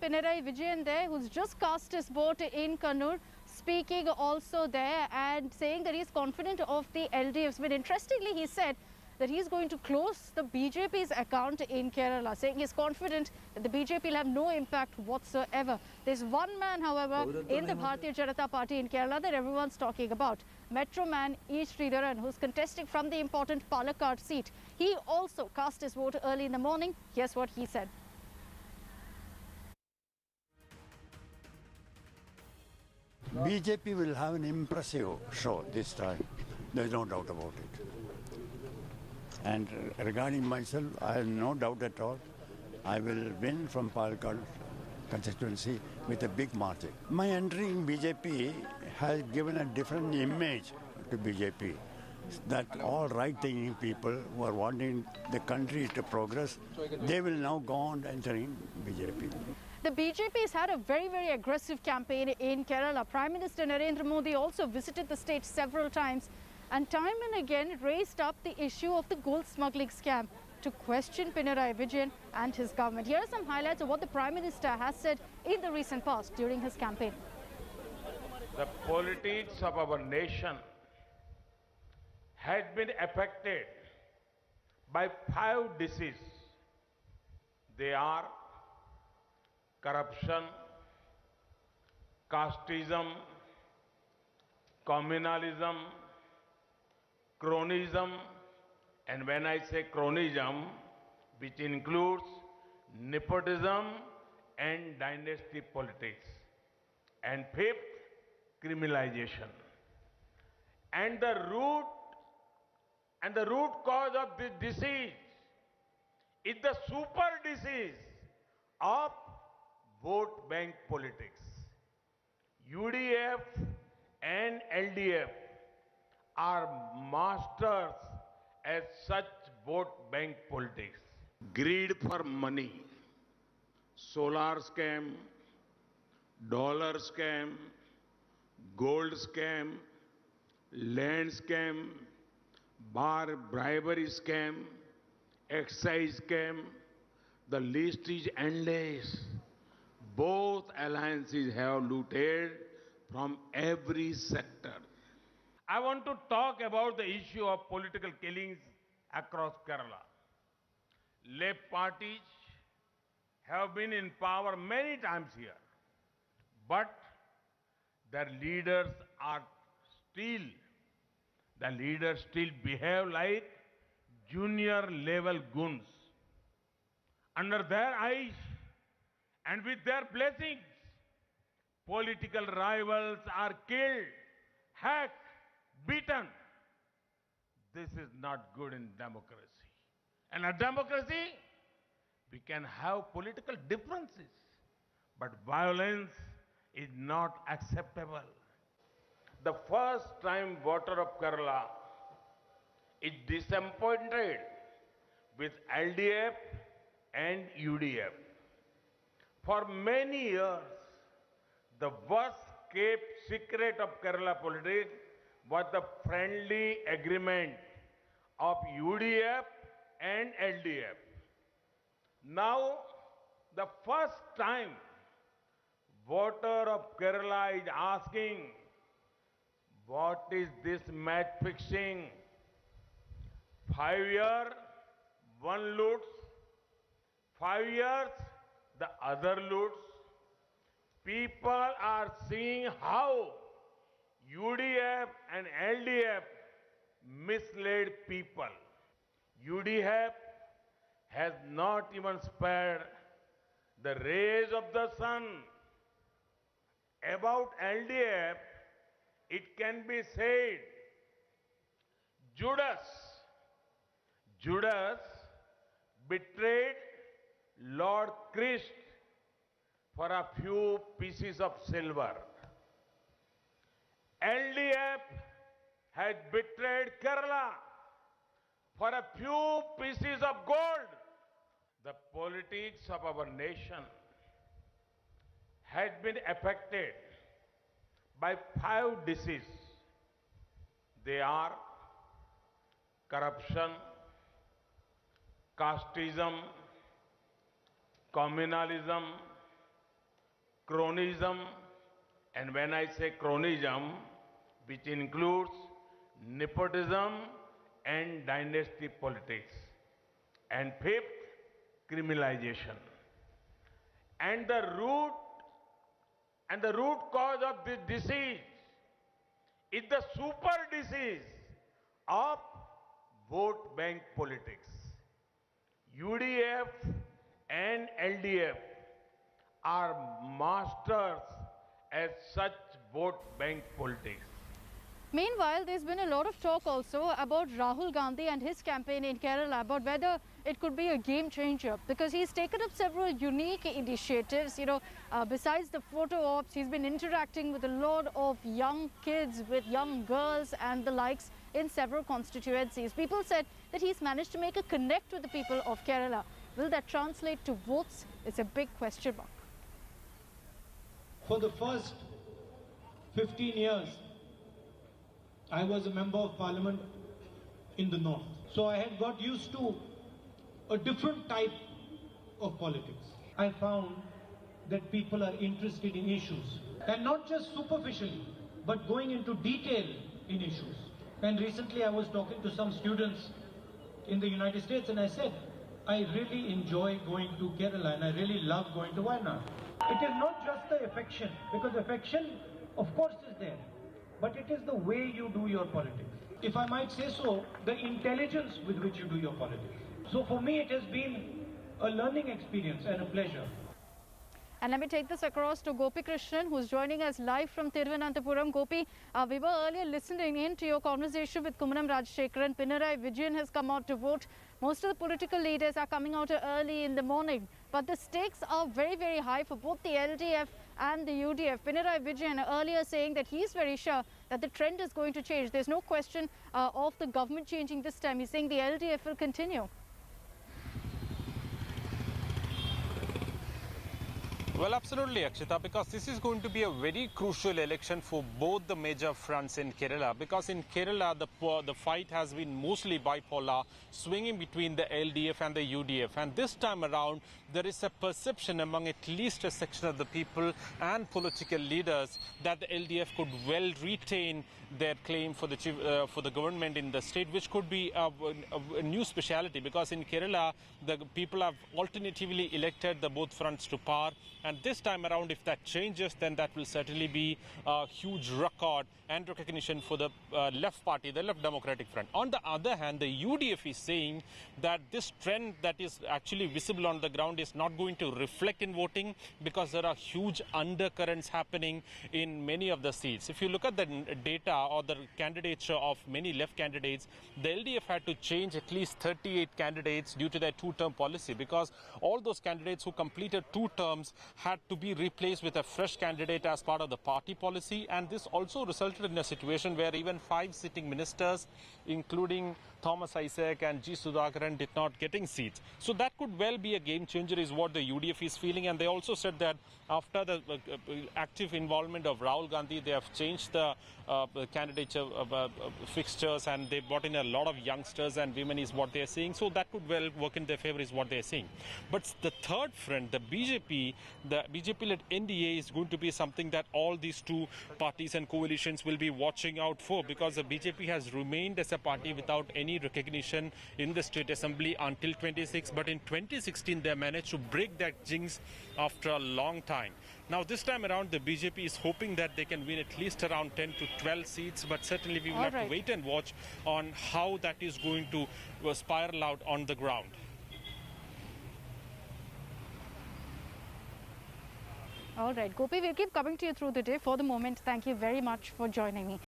Pinarayi Vijayan there, who's just cast his vote in Kannur, speaking also there and saying that he's confident of the LDFs. But interestingly, he said that he's going to close the BJP's account in Kerala, saying he's confident that the BJP will have no impact whatsoever. There's one man, however, in the Bharatiya Janata Party in Kerala that everyone's talking about. Metro man E. Sridharan, who's contesting from the important Palakkad seat. He also cast his vote early in the morning. Here's what he said. BJP will have an impressive show this time. There's no doubt about it. And regarding myself, I have no doubt at all. I will win from Palakkad constituency with a big margin. My entry in BJP has given a different image to BJP. That all right-thinking people who are wanting the country to progress, they will now go on entering BJP. The BJP has had a very, very aggressive campaign in Kerala. Prime Minister Narendra Modi also visited the state several times and time and again raised up the issue of the gold smuggling scam to question Pinarayi Vijayan and his government. Here are some highlights of what the Prime Minister has said in the recent past during his campaign. The politics of our nation has been affected by 5 diseases. They are corruption, casteism, communalism, cronyism, and when I say cronyism, which includes nepotism and dynasty politics. And 5th, criminalization. And the root cause of this disease is the super disease of vote bank politics. UDF and LDF are masters at such vote bank politics. Greed for money, solar scam, dollar scam, gold scam, land scam, bar bribery scam, excise scam, the list is endless. Both alliances have looted from every sector. I want to talk about the issue of political killings across Kerala. Left parties have been in power many times here, but their leaders still behave like junior level goons. Under their eyes and with their blessings, political rivals are killed, hacked, beaten. This is not good in democracy. And a democracy, we can have political differences, but violence is not acceptable. The first-time voter of Kerala is disappointed with LDF and UDF. For many years, the worst-kept secret of Kerala politics was the friendly agreement of UDF and LDF. Now, the first time voter of Kerala is asking, what is this match fixing? 5 years, one loots. 5 years, the other loots. People are seeing how UDF and LDF misled people. UDF has not even spared the rays of the sun. About LDF, it can be said, Judas betrayed Lord Christ for a few pieces of silver. LDF has betrayed Kerala for a few pieces of gold. The politics of our nation has been affected by 5 diseases. They are corruption, casteism, communalism, cronyism, and when I say cronyism, which includes nepotism and dynasty politics. And fifth, criminalization. And the root cause of this disease is the super disease of vote bank politics. UDF and LDF are masters at such vote bank politics. Meanwhile, there's been a lot of talk also about Rahul Gandhi and his campaign in Kerala, about whether it could be a game changer, because he's taken up several unique initiatives. You know, besides the photo ops, he's been interacting with a lot of young kids, with young girls and the likes in several constituencies. People said that he's managed to make a connect with the people of Kerala. Will that translate to votes? It's a big question mark. For the first 15 years, I was a member of parliament in the north. So I had got used to a different type of politics. I found that people are interested in issues, and not just superficially, but going into detail in issues. And recently I was talking to some students in the United States, and I said, I really enjoy going to Kerala and I really love going to Wayanad. It is not just the affection, because affection of course is there, but it is the way you do your politics. If I might say so, the intelligence with which you do your politics. So for me it has been a learning experience and a pleasure. And let me take this across to Gopi Krishnan, who's joining us live from Thiruvananthapuram. Gopi, we were earlier listening in to your conversation with Kummanam Rajashekharan. Pinarayi Vijayan has come out to vote. Most of the political leaders are coming out early in the morning. But the stakes are very, very high for both the LDF and the UDF. Pinarayi Vijayan earlier saying that he's very sure that the trend is going to change. There's no question of the government changing this time. He's saying the LDF will continue. Well, absolutely, Akshita, because this is going to be a very crucial election for both the major fronts in Kerala. Because in Kerala, the fight has been mostly bipolar, swinging between the LDF and the UDF. And this time around, there is a perception among at least a section of the people and political leaders that the LDF could well retain their claim for the government in the state, which could be a new speciality, because in Kerala, the people have alternatively elected the both fronts to power. And this time around, if that changes, then that will certainly be a huge record and recognition for the left party, the Left Democratic Front. On the other hand, the UDF is saying that this trend that is actually visible on the ground is not going to reflect in voting, because there are huge undercurrents happening in many of the seats. If you look at the data or the candidature of many left candidates, the LDF had to change at least 38 candidates due to their two-term policy, because all those candidates who completed 2 terms had to be replaced with a fresh candidate as part of the party policy. And this also resulted in a situation where even 5 sitting ministers, including Thomas Isaac and G. Sudhakaran, did not getting seats. So that could well be a game changer, is what the UDF is feeling. And they also said that after the active involvement of Rahul Gandhi, they have changed the candidature fixtures, and they brought in a lot of youngsters and women, is what they are saying. So that could well work in their favor, is what they are saying. But the third front, the BJP-led NDA, is going to be something that all these two parties and coalitions will be watching out for, because the BJP has remained as a party without any recognition in the state assembly until 26. But in 2016, they managed to break that jinx after a long time. Now, this time around, the BJP is hoping that they can win at least around 10 to 12 seats. But certainly, we will have to wait and watch on how that is going to spiral out on the ground. All right, Gopi, we'll keep coming to you through the day. For the moment, thank you very much for joining me.